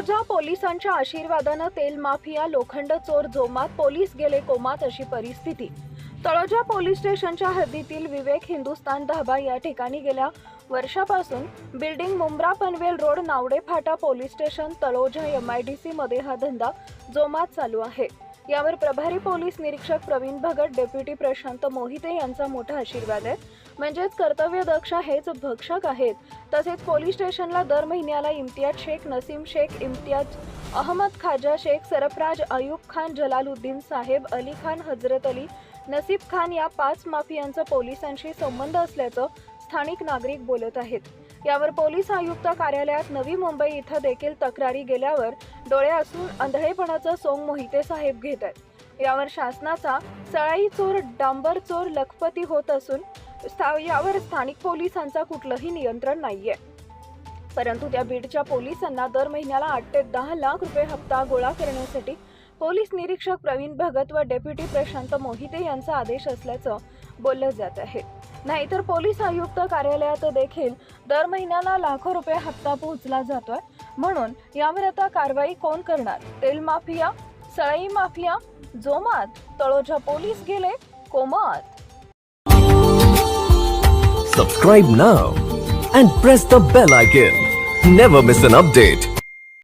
तळोजा पोलिसांच्या आशीर्वादानं तेल माफिया लोखंड चोर जोमात, पोलीस गेले कोमात अशी परिस्थिती। तळोजा पोलीस स्टेशनच्या हद्दीतील विवेक हिंदुस्तान धाबा या ठिकाणी गेल्या वर्षापासून बिल्डिंग मुंब्रा पनवेल रोड नावडे फाटा पोलीस स्टेशन तळोजा MIDC मध्ये हा धंदा जोमात चालू आहे। यावर प्रभारी पोलीस निरीक्षक प्रवीण भगत, डेप्युटी प्रशांत मोहिते यांचा मोठा आशीर्वाद आहे। म्हणजेच कर्तव्यदक्ष हेच भक्षक आहेत। तसेच पोलीस स्टेशनला दर महिन्याला इम्तियाज शेख, नसीम शेख, इम्तियाज अहमद, खाजा शेख, सरफराज, अयूब खान, जलालुद्दीन साहेब, अली खान, हजरत अली, नसीब खान या 5 माफियांचा पोलिसांशी संबंध असल्याचं स्थानिक नागरिक बोलत आहेत। यावर पोलीस आयुक्त कार्यालयात नवी मुंबई इथं देखील तक्रारी गेल्यावर डोळे असून अंधळेपणाचं सोंग मोहिते साहेब घेत आहेत। यावर शासनाचा सळाई चोर, डांबर चोर लखपती होत असून यावर स्थानिक पोलिसांचा कुठलंही नियंत्रण नाहीये। परंतु त्या बीडच्या पोलिसांना दर महिन्याला 8 ते 10 लाख रुपये हप्ता गोळा करण्यासाठी पोलीस निरीक्षक प्रवीण भगत व डेप्युटी प्रशांत मोहिते यांचा आदेश असल्याचं बोललं जात आहे। नाहीतर पोलीस आयुक्त कार्यालयात देखील दर महिन्याला लाखो रुपये हप्ता पोहोचला जातोय। म्हणून यावर आता कारवाई कोण करणार? तेल माफिया, सळाई माफिया जोमात, तळोजा पोलीस गेले कोमात। Subscribe now and press the bell icon. Never miss an update.